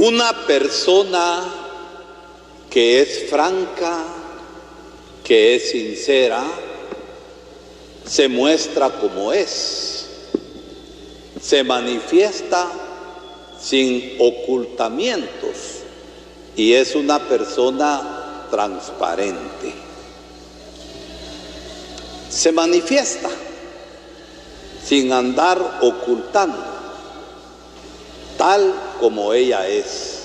Una persona que es franca, que es sincera, se muestra como es, se manifiesta sin ocultamientos y es una persona transparente. Se manifiesta sin andar ocultando, tal como ella es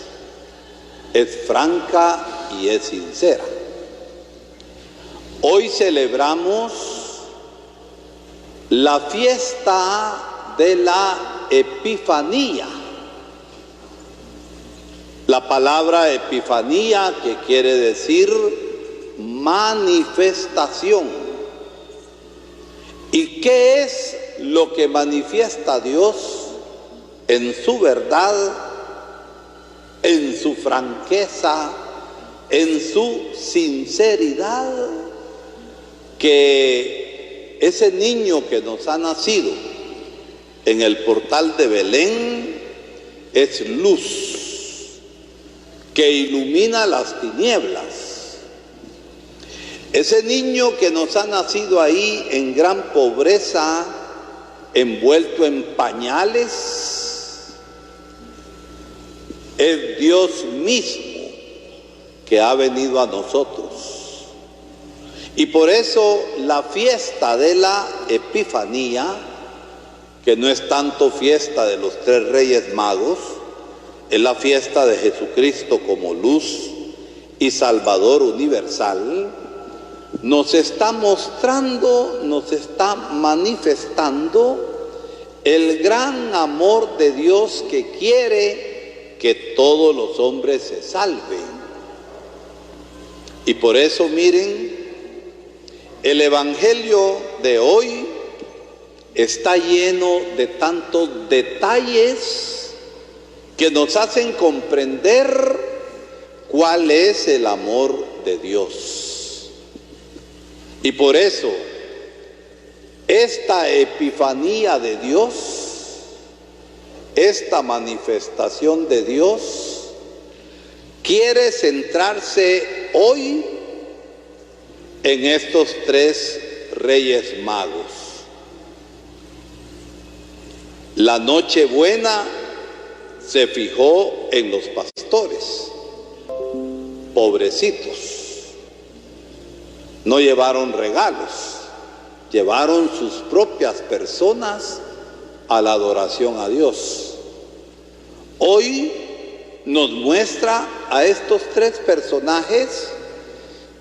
franca y es sincera. Hoy celebramos la fiesta de la Epifanía. La palabra Epifanía, que quiere decir manifestación. ¿Y qué es lo que manifiesta Dios en su verdad, en su franqueza, en su sinceridad? Que ese niño que nos ha nacido en el portal de Belén es luz que ilumina las tinieblas. Ese niño que nos ha nacido ahí en gran pobreza, envuelto en pañales, es Dios mismo que ha venido a nosotros. Y por eso la fiesta de la Epifanía, que no es tanto fiesta de los 3 Reyes Magos, es la fiesta de Jesucristo como luz y Salvador universal, nos está mostrando, nos está manifestando el gran amor de Dios que quiere que todos los hombres se salven. Y por eso miren, el Evangelio de hoy está lleno de tantos detalles que nos hacen comprender cuál es el amor de Dios. Y por eso, esta epifanía de Dios, esta manifestación de Dios, quiere centrarse hoy en estos 3 Reyes Magos. La Nochebuena se fijó en los pastores, pobrecitos. No llevaron regalos, llevaron sus propias personas a la adoración a Dios. Hoy nos muestra a estos 3 personajes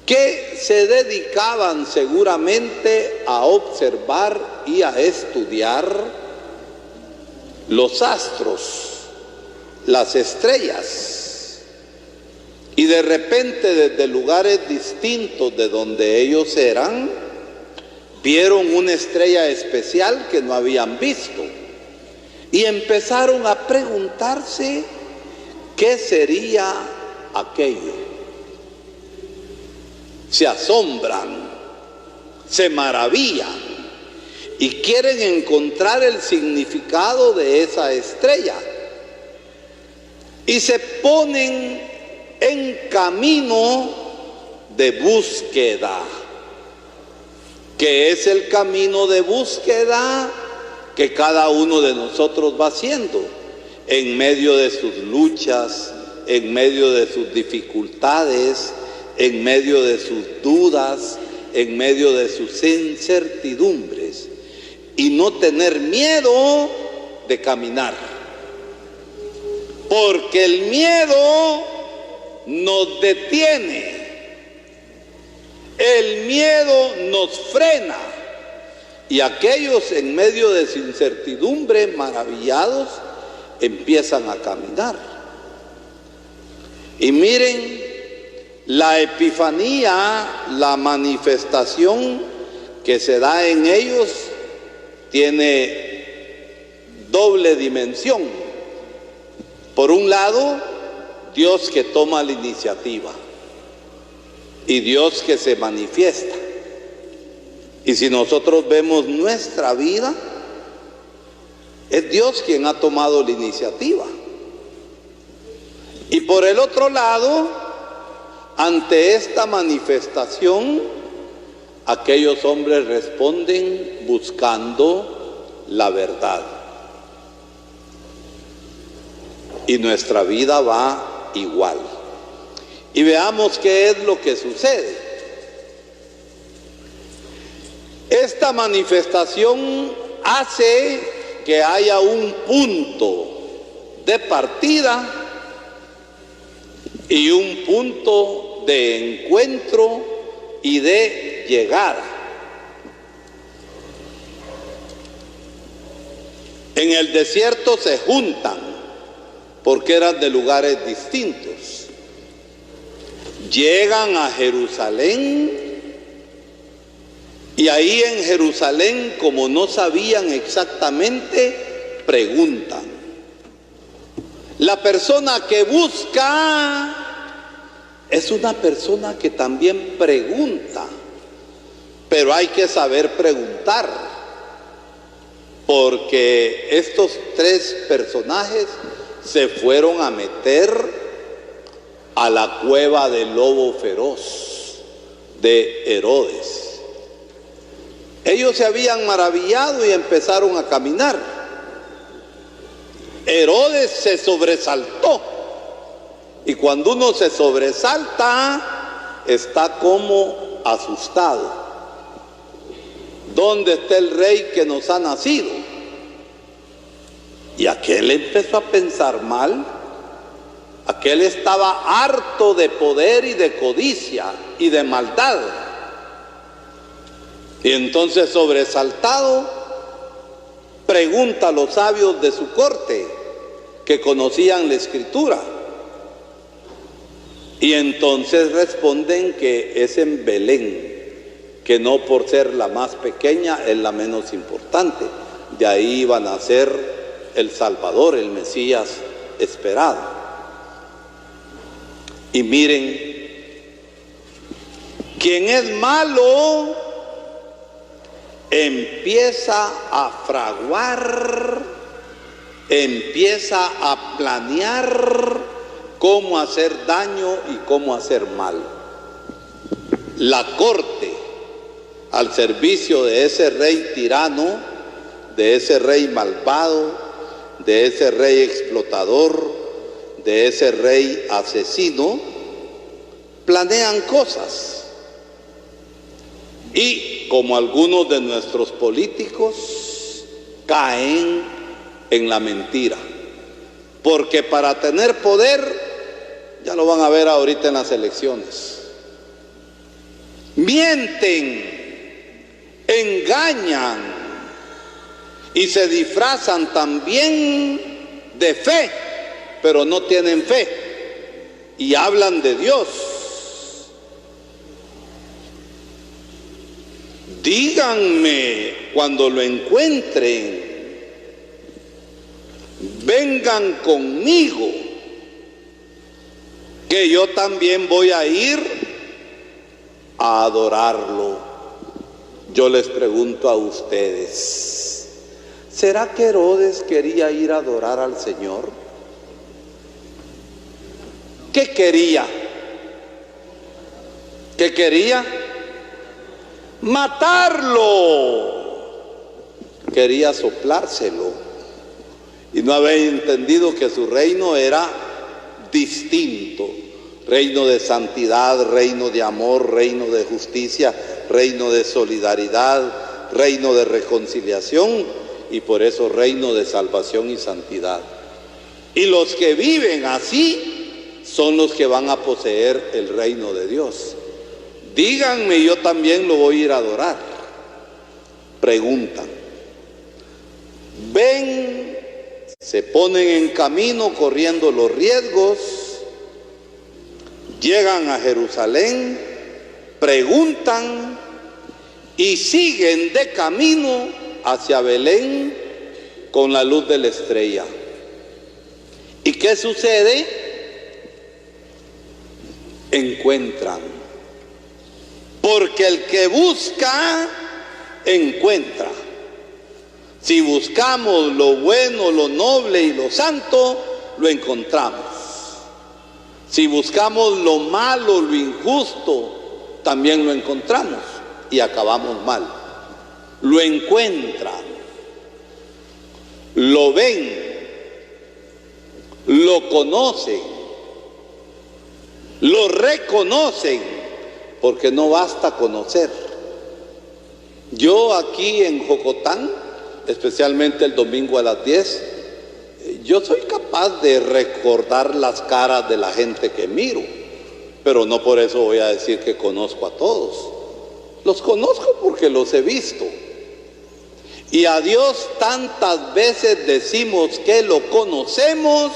que se dedicaban seguramente a observar y a estudiar los astros, las estrellas. Y de repente, desde lugares distintos de donde ellos eran, vieron una estrella especial que no habían visto. Y empezaron a preguntarse qué sería aquello. Se asombran, se maravillan y quieren encontrar el significado de esa estrella. Y se ponen en camino de búsqueda, que es el camino de búsqueda que cada uno de nosotros va haciendo en medio de sus luchas, en medio de sus dificultades, en medio de sus dudas, en medio de sus incertidumbres, y no tener miedo de caminar, porque el miedo nos detiene, el miedo nos frena, y aquellos en medio de su incertidumbre, maravillados, empiezan a caminar. Y miren, la epifanía, la manifestación que se da en ellos, tiene doble dimensión. Por un lado, Dios que toma la iniciativa y Dios que se manifiesta. Y si nosotros vemos nuestra vida, es Dios quien ha tomado la iniciativa. Y por el otro lado, ante esta manifestación, aquellos hombres responden buscando la verdad. Y nuestra vida va igual. Y veamos qué es lo que sucede. Esta manifestación hace que haya un punto de partida y un punto de encuentro y de llegada. En el desierto se juntan porque eran de lugares distintos. Llegan a Jerusalén y ahí en Jerusalén, como no sabían exactamente, preguntan. La persona que busca es una persona que también pregunta, pero hay que saber preguntar, porque estos tres personajes se fueron a meter a la cueva del lobo feroz de Herodes. Ellos se habían maravillado y empezaron a caminar. Herodes se sobresaltó. Y cuando uno se sobresalta, está como asustado. ¿Dónde está el rey que nos ha nacido? Y aquel empezó a pensar mal. Aquel estaba harto de poder y de codicia y de maldad. Y entonces, sobresaltado, pregunta a los sabios de su corte que conocían la escritura. Y entonces responden que es en Belén, que no por ser la más pequeña es la menos importante. De ahí iba a nacer el Salvador, el Mesías esperado. Y miren, quien es malo empieza a fraguar, empieza a planear cómo hacer daño y cómo hacer mal. La corte, al servicio de ese rey tirano, de ese rey malvado, de ese rey explotador, de ese rey asesino, planean cosas. Y como algunos de nuestros políticos caen en la mentira, porque para tener poder, ya lo van a ver ahorita en las elecciones, mienten, engañan y se disfrazan también de fe, pero no tienen fe y hablan de Dios. Díganme cuando lo encuentren, vengan conmigo, que yo también voy a ir a adorarlo. Yo les pregunto a ustedes, ¿será que Herodes quería ir a adorar al Señor? ¿Qué quería? ¿Qué quería? Matarlo. Quería soplárselo y no había entendido que su reino era distinto: reino de santidad, reino de amor, reino de justicia, reino de solidaridad, reino de reconciliación, y por eso reino de salvación y santidad. Y los que viven así son los que van a poseer el reino de Dios. Díganme, yo también lo voy a ir a adorar. Preguntan. Ven, se ponen en camino corriendo los riesgos, llegan a Jerusalén, preguntan y siguen de camino hacia Belén con la luz de la estrella. ¿Y qué sucede? Encuentran. Porque el que busca, encuentra. Si buscamos lo bueno, lo noble y lo santo, lo encontramos. Si buscamos lo malo, lo injusto, también lo encontramos y acabamos mal. Lo encuentran, lo ven, lo conocen, lo reconocen, porque no basta conocer. Yo aquí en Jocotán, especialmente el domingo a las 10, yo soy capaz de recordar las caras de la gente que miro, pero no por eso voy a decir que conozco a todos. Los conozco porque los he visto. Y a Dios tantas veces decimos que lo conocemos,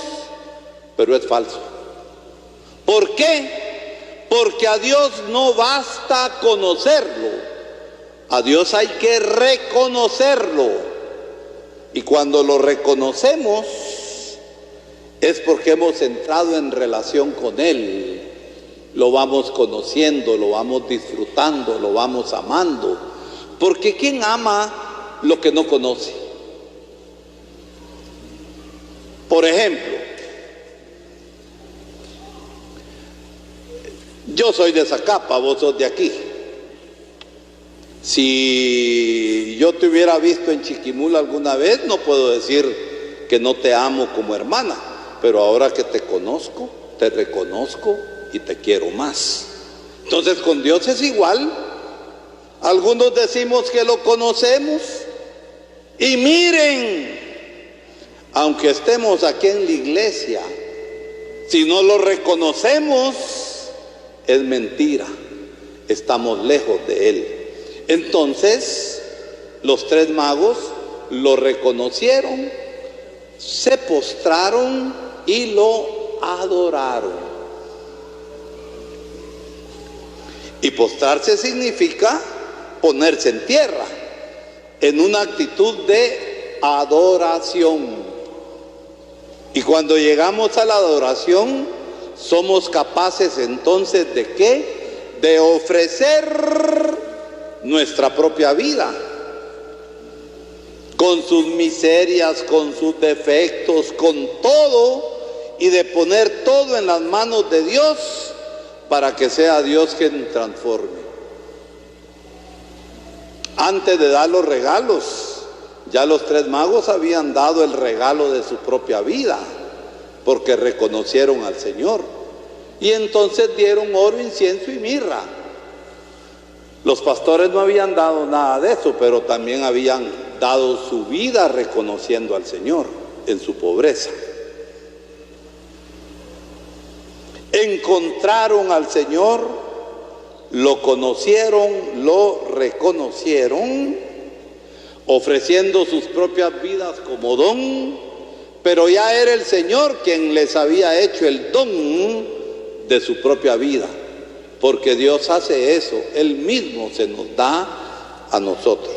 pero es falso. ¿Por qué? Porque a Dios no basta conocerlo, a Dios hay que reconocerlo. Y cuando lo reconocemos es porque hemos entrado en relación con Él. Lo vamos conociendo, lo vamos disfrutando, lo vamos amando. Porque ¿quién ama lo que no conoce? Por ejemplo, yo soy de Zacapa, vos sos de aquí. Si yo te hubiera visto en Chiquimula alguna vez, no puedo decir que no te amo como hermana, pero ahora que te conozco, te reconozco y te quiero más. Entonces con Dios es igual. Algunos decimos que lo conocemos y miren, aunque estemos aquí en la iglesia, si no lo reconocemos, es mentira, estamos lejos de Él. Entonces, los 3 magos lo reconocieron, se postraron y lo adoraron. Y postrarse significa ponerse en tierra, en una actitud de adoración. Y cuando llegamos a la adoración, somos capaces entonces ¿de qué? De ofrecer nuestra propia vida, con sus miserias, con sus defectos, con todo, y de poner todo en las manos de Dios, para que sea Dios quien transforme. Antes de dar los regalos, ya los 3 magos habían dado el regalo de su propia vida, porque reconocieron al Señor, y entonces dieron oro, incienso y mirra. Los pastores no habían dado nada de eso, pero también habían dado su vida reconociendo al Señor en su pobreza. Encontraron al Señor, lo conocieron, lo reconocieron, ofreciendo sus propias vidas como don, pero ya era el Señor quien les había hecho el don de su propia vida. Porque Dios hace eso, Él mismo se nos da a nosotros.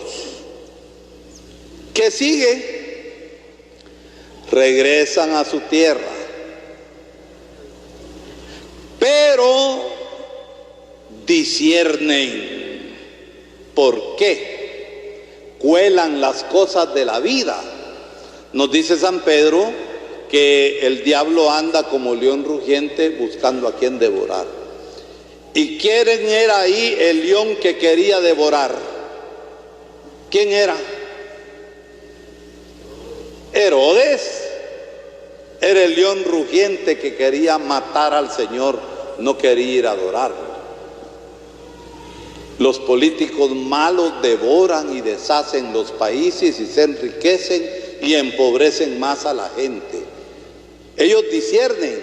¿Qué sigue? Regresan a su tierra, pero disciernen. ¿Por qué? Cuelan las cosas de la vida. Nos dice San Pedro que el diablo anda como león rugiente buscando a quien devorar. ¿Y quién era ahí el león que quería devorar? ¿Quién era? Herodes. Era el león rugiente que quería matar al Señor, no quería ir a adorarlo. Los políticos malos devoran y deshacen los países y se enriquecen y empobrecen más a la gente. Ellos disciernen,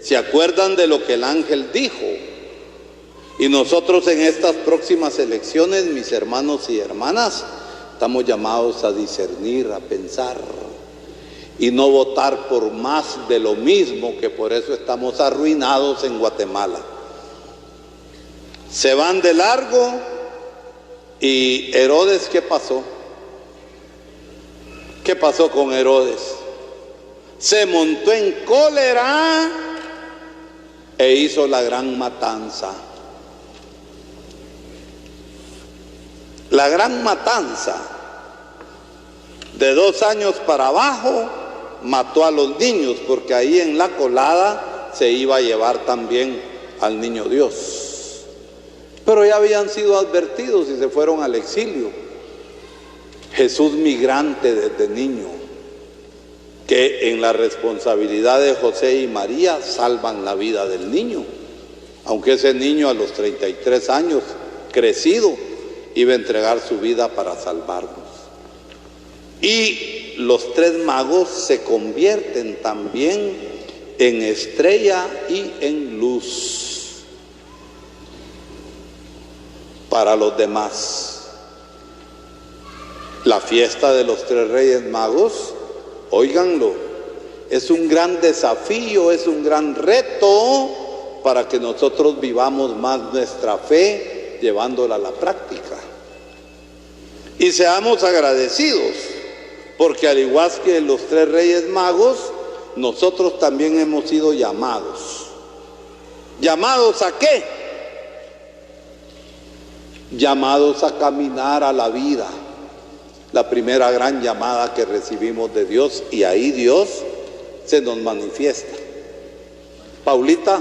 se acuerdan de lo que el ángel dijo. Y nosotros en estas próximas elecciones, mis hermanos y hermanas, estamos llamados a discernir, a pensar y no votar por más de lo mismo, que por eso estamos arruinados en Guatemala. Se van de largo y Herodes, ¿qué pasó? ¿Qué pasó con Herodes? Se montó en cólera e hizo la gran matanza. La gran matanza, de 2 años para abajo, mató a los niños, porque ahí en la colada se iba a llevar también al niño Dios. Pero ya habían sido advertidos y se fueron al exilio. Jesús migrante desde niño, que en la responsabilidad de José y María salvan la vida del niño, aunque ese niño a los 33 años, crecido, iba a entregar su vida para salvarnos. Y los tres magos se convierten también en estrella y en luz para los demás. La fiesta de los tres reyes magos, óiganlo, es un gran desafío, es un gran reto para que nosotros vivamos más nuestra fe llevándola a la práctica. Y seamos agradecidos, porque al igual que los tres reyes magos, nosotros también hemos sido llamados. ¿Llamados a qué? Llamados a caminar a la vida. La primera gran llamada que recibimos de Dios, y ahí Dios se nos manifiesta. Paulita,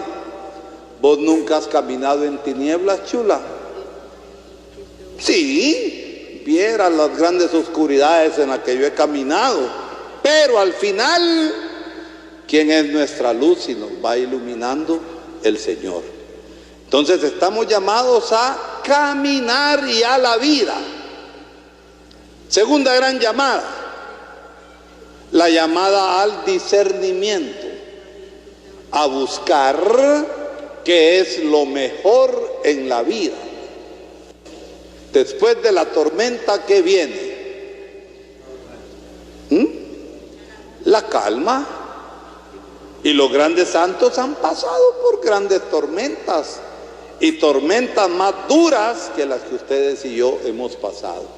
¿vos nunca has caminado en tinieblas, chula? Sí, viera las grandes oscuridades en las que yo he caminado, pero al final, ¿quién es nuestra luz y nos va iluminando? El Señor. Entonces estamos llamados a caminar y a la vida. Segunda gran llamada, la llamada al discernimiento, a buscar qué es lo mejor en la vida. Después de la tormenta, ¿qué viene? La calma. Y los grandes santos han pasado por grandes tormentas, y tormentas más duras que las que ustedes y yo hemos pasado.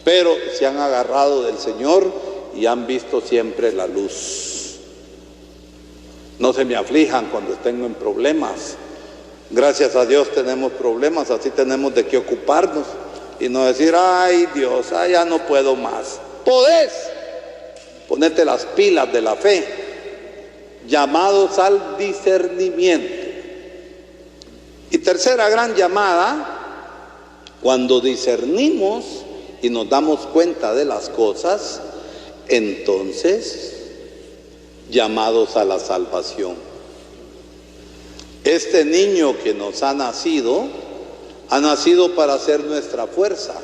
Pero se han agarrado del Señor y han visto siempre la luz. No se me aflijan cuando estén en problemas. Gracias a Dios tenemos problemas, así tenemos de qué ocuparnos y no decir, ay Dios, ya no puedo más. Podés ponerte las pilas de la fe, llamados al discernimiento. Y tercera gran llamada, cuando discernimos y nos damos cuenta de las cosas, entonces llamados a la salvación. Este niño que nos ha nacido para ser nuestra fuerza.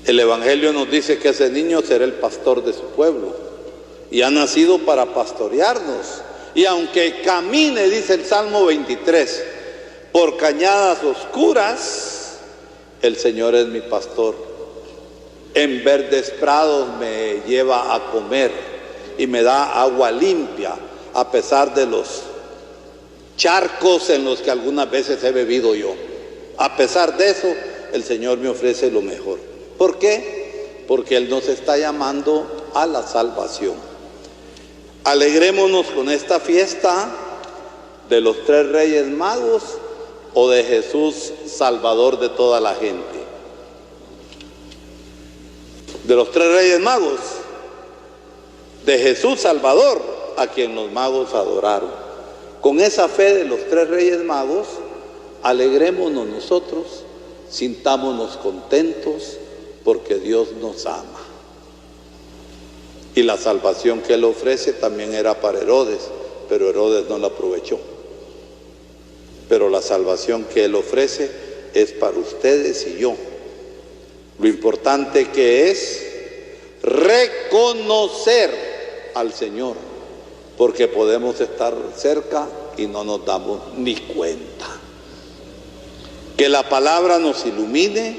El Evangelio nos dice que ese niño será el pastor de su pueblo, y ha nacido para pastorearnos. Y aunque camine, dice el Salmo 23, por cañadas oscuras, el Señor es mi pastor. En verdes prados me lleva a comer y me da agua limpia, a pesar de los charcos en los que algunas veces he bebido yo. A pesar de eso, el Señor me ofrece lo mejor. ¿Por qué? Porque Él nos está llamando a la salvación. Alegrémonos con esta fiesta de los tres reyes magos, o de Jesús, Salvador de toda la gente. De los tres reyes magos, de Jesús Salvador, a quien los magos adoraron. Con esa fe de los tres reyes magos, alegrémonos nosotros, sintámonos contentos, porque Dios nos ama. Y la salvación que Él ofrece también era para Herodes, pero Herodes no la aprovechó. Pero la salvación que Él ofrece es para ustedes y yo. Lo importante que es reconocer al Señor, porque podemos estar cerca y no nos damos ni cuenta. Que la palabra nos ilumine,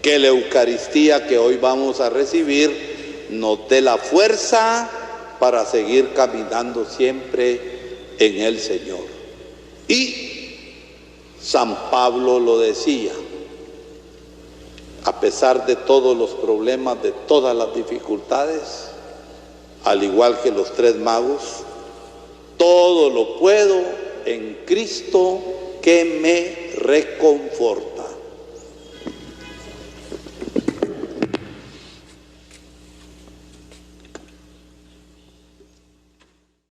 que la Eucaristía que hoy vamos a recibir nos dé la fuerza para seguir caminando siempre en el Señor. Y San Pablo lo decía, a pesar de todos los problemas, de todas las dificultades, al igual que los tres magos, todo lo puedo en Cristo que me reconforta.